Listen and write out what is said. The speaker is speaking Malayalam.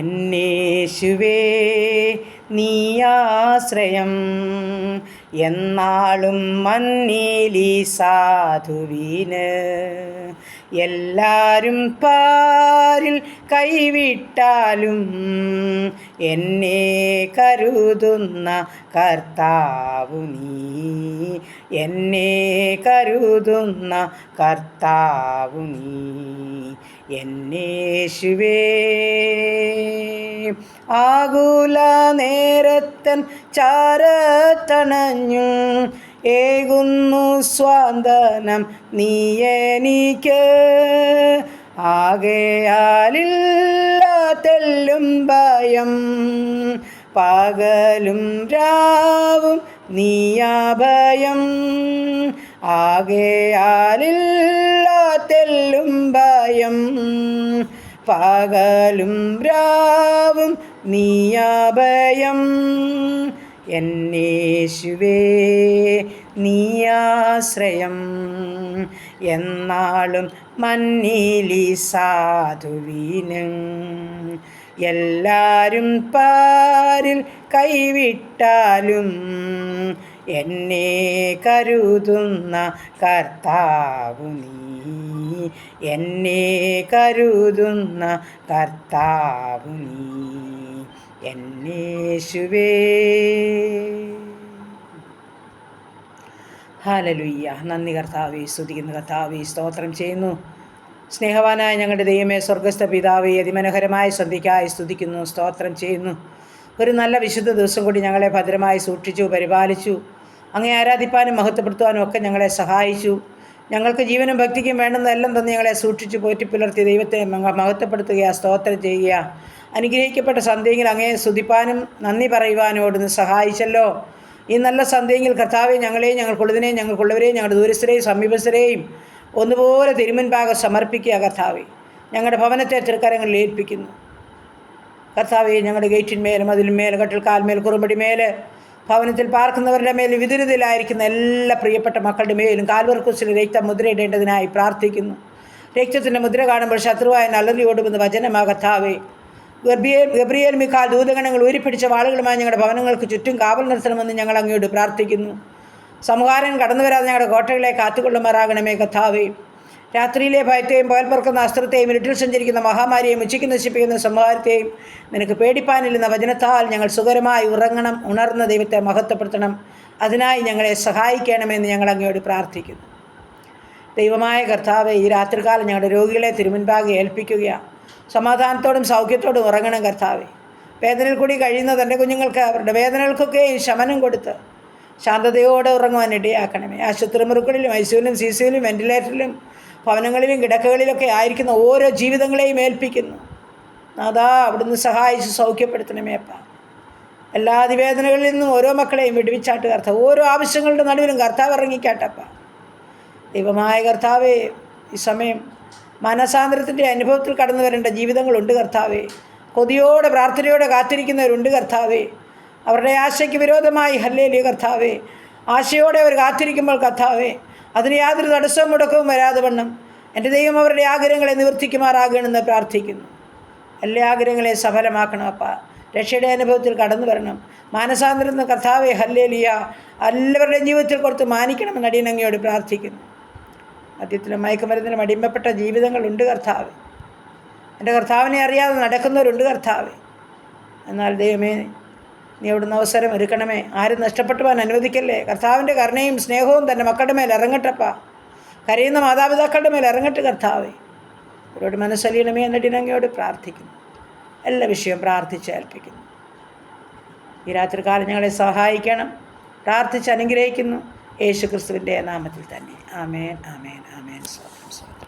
എന്നേശുവേ നീയാശ്രയം, എന്നാളും മന്നീലി സാധുവിന്. എല്ലാരും പാരിൽ കൈവിട്ടാലും എന്നെ കരുതുന്ന കർത്താവു നീ, എന്നെ കരുതുന്ന കർത്താവു നീ. എന്നേശുവേ ആകുല നേരത്തൻ ചാരത്തണഞ്ഞു ഏകുന്നു സ്വാന്തനം നീ എനിക്ക്. ആകയാലില്ല തെല്ലും ഭയം, പകലും രാവും നീയാഭയം. ആകയാലില്ല തെല്ലും ഭയം, പകലും രാവും നീയാഭയം. എന്നേശുവേ നീയാശ്രയം, എന്നാളും മന്നീലി സാധുവിന്. എല്ലാരും പാരിൽ കൈവിട്ടാലും എന്നെ കരുതുന്ന കർത്താവു നീ, എന്നെ കരുതുന്ന കർത്താവു നീ. എന്നേശുവേ. ഹല്ലേലൂയ. നന്ദി കർത്താവേ, സ്തുതിക്കുന്നു കർത്താവേ, സ്തോത്രം ചെയ്യുന്നു. സ്നേഹവാനായ ഞങ്ങളുടെ ദൈവമേ, സ്വർഗസ്ഥ പിതാവേ, അതിമനോഹരമായ സന്ധ്യയ്ക്കായി സ്തുതിക്കുന്നു, സ്തോത്രം ചെയ്യുന്നു. ഒരു നല്ല വിശുദ്ധ ദിവസം കൂടി ഞങ്ങളെ ഭദ്രമായി സൂക്ഷിച്ചു, പരിപാലിച്ചു. അങ്ങേ ആരാധിപ്പാനും മഹത്വപ്പെടുത്തുവാനും ഒക്കെ ഞങ്ങളെ സഹായിച്ചു. ഞങ്ങൾക്ക് ജീവനും ഭക്തിക്കും വേണ്ടുന്നതെല്ലാം തന്നെ ഞങ്ങളെ സൂക്ഷിച്ചു പോറ്റിപ്പുലർത്തി ദൈവത്തെ മഹത്വപ്പെടുത്തുക, സ്തോത്രം ചെയ്യുക. അനുഗ്രഹിക്കപ്പെട്ട സന്ധ്യയിൽ അങ്ങയെ സ്തുതിപ്പാനും നന്ദി പറയുവാനും അവിടുന്ന് സഹായിച്ചല്ലോ. ഈ നല്ല സന്ധ്യയിൽ കർത്താവെ, ഞങ്ങളെയും ഞങ്ങൾക്കുള്ളതിനെയും ഞങ്ങൾക്കുള്ളവരെയും ഞങ്ങളുടെ ദൂരസ്ഥരെയും സമീപസ്ഥരെയും ഒന്നുപോലെ തിരുമുൻപാകെ സമർപ്പിക്കുക കർത്താവെ. ഞങ്ങളുടെ ഭവനത്തെ തൃക്കരങ്ങളിൽ ഏൽപ്പിക്കുന്നു കർത്താവെ. ഞങ്ങളുടെ ഗേറ്റിന്മേലും അതിന്മേൽ കട്ടിൽ കാൽമേൽ കുറുമ്പടിമേൽ ഭവനത്തിൽ പാർക്കുന്നവരുടെ മേൽ വിതുരത്തിലായിരിക്കുന്ന എല്ലാ പ്രിയപ്പെട്ട മക്കളുടെ മേലും കാൽവർക്കുസിൽ രക്തം മുദ്രയിടേണ്ടതിനായി പ്രാർത്ഥിക്കുന്നു. രക്തത്തിൻ്റെ മുദ്ര കാണുമ്പോൾ ശത്രുവായ അലറി ഓടുമെന്ന് വചനമാ കർത്താവേ. ഗബ്രിയേൽ മിഖാൽ ദൂതഗണങ്ങൾ ഊരിപ്പിടിച്ച വാളുകളുമായി ഞങ്ങളുടെ ഭവനങ്ങൾക്ക് ചുറ്റും കാവൽ നിർത്തണമെന്ന് ഞങ്ങൾ അങ്ങയോട് പ്രാർത്ഥിക്കുന്നു. സംഹാരൻ കടന്നു വരാതെ ഞങ്ങളുടെ കോട്ടകളെ കാത്തുകൊള്ളുമാറാകണമേ കർത്താവേ. രാത്രിയിലെ ഭയത്തെയും പകൽ പറക്കുന്ന അസ്ത്രത്തെയും ഇരുട്ടിൽ സഞ്ചരിക്കുന്ന മഹാമാരിയെയും ഉച്ചയ്ക്ക് നശിപ്പിക്കുന്ന സംഹാരത്തെയും നിനക്ക് പേടിപ്പാനില്ലെന്ന വചനത്താൽ ഞങ്ങൾ സുഖകരമായി ഉണർന്ന ദൈവത്തെ മഹത്വപ്പെടുത്തണം. അതിനായി ഞങ്ങളെ സഹായിക്കണമെന്ന് ഞങ്ങൾ അങ്ങയോട് പ്രാർത്ഥിക്കുന്നു. ദൈവമായ കർത്താവെ, ഈ രാത്രികാലം ഞങ്ങളുടെ രോഗികളെ തിരുമുൻപാകെ ഏൽപ്പിക്കുകയാണ്. സമാധാനത്തോടും സൗഖ്യത്തോടും ഉറങ്ങണം കർത്താവെ. വേദനയിൽ കൂടി കഴിയുന്ന തൻ്റെ കുഞ്ഞുങ്ങൾക്ക് അവരുടെ വേദനകൾക്കൊക്കെ ശമനം കൊടുത്ത് ശാന്തതയോടെ ഉറങ്ങുവാൻ ഇടയാക്കണമേ. ആശുപത്രി മുറികളിലും ഐസിയുവിലും സിസിയുവിലും വെന്റിലേറ്ററിലും ഭവനങ്ങളിലും കിടക്കകളിലൊക്കെ ആയിരിക്കുന്ന ഓരോ ജീവിതങ്ങളെയും ഏൽപ്പിക്കുന്നു. അതാ അവിടുന്ന് സഹായിച്ച് സൗഖ്യപ്പെടുത്തണമേ അപ്പ. എല്ലാ അതിവേദനകളിൽ നിന്നും ഓരോ മക്കളെയും വിടുവിച്ചാട്ട് കർത്താവ്. ഓരോ ആവശ്യങ്ങളുടെ നടുവിലും കർത്താവ് ഇറങ്ങിക്കാട്ടപ്പ. ദൈവമായ കർത്താവേ, ഈ സമയം മനസാന്തരത്തിൻ്റെ അനുഭവത്തിൽ കടന്നു വരേണ്ട ജീവിതങ്ങളുണ്ട് കർത്താവേ. കൊതിയോടെ പ്രാർത്ഥനയോടെ കാത്തിരിക്കുന്നവരുണ്ട് കർത്താവേ. അവരുടെ ആശയ്ക്ക് വിരോധമായി ഹല്ലേലൂയ കർത്താവേ. ആശയോടെ അവർ കാത്തിരിക്കുമ്പോൾ കർത്താവേ, അതിന് യാതൊരു തടസ്സവും മുടക്കവും വരാതെ വണ്ണം എൻ്റെ ദൈവം അവരുടെ ആഗ്രഹങ്ങളെ നിവർത്തിക്കുമാറാകണമെന്ന് പ്രാർത്ഥിക്കുന്നു. എല്ലാ ആഗ്രഹങ്ങളെ സഫലമാക്കണം അപ്പ. രക്ഷയുടെ അനുഭവത്തിൽ കടന്നു വരണം. മാനസാന്തരം കർത്താവേ ഹല്ലേലൂയ എല്ലാവരുടെയും ജീവിതത്തിൽ കൊടുത്ത് മാനിക്കണമെന്ന് അടിയനങ്ങയോട് പ്രാർത്ഥിക്കുന്നു. മദ്യത്തിലും മയക്കുമരുന്നിലും അടിമപ്പെട്ട ജീവിതങ്ങളുണ്ട് കർത്താവ്. എൻ്റെ കർത്താവിനെ അറിയാതെ നടക്കുന്നവരുണ്ട് കർത്താവ്. എന്നാൽ ദൈവമേ, നീ അവിടുന്ന് അവസരം ഒരുക്കണമേ. ആരും നഷ്ടപ്പെട്ടു പോകാൻ അനുവദിക്കല്ലേ. കർത്താവിൻ്റെ കരുണയും സ്നേഹവും തന്നെ മക്കളുടെ മേൽ ഇറങ്ങട്ടപ്പ. കരയുന്ന മാതാപിതാക്കളുടെ മേൽ ഇറങ്ങട്ട് കർത്താവേ. അവരോട് മനസ്സലിയണമേ എന്നടിനങ്ങയോട് പ്രാർത്ഥിക്കുന്നു. എല്ലാ വിഷയവും പ്രാർത്ഥിച്ച് ഏൽപ്പിക്കുന്നു. ഈ രാത്രികാലം ഞങ്ങളെ സഹായിക്കണം. പ്രാർത്ഥിച്ച് അനുഗ്രഹിക്കുന്നു യേശു ക്രിസ്തുവിൻ്റെ നാമത്തിൽ തന്നെ. ആമേൻ, ആമേൻ, ആമേൻ. സ്വന്തം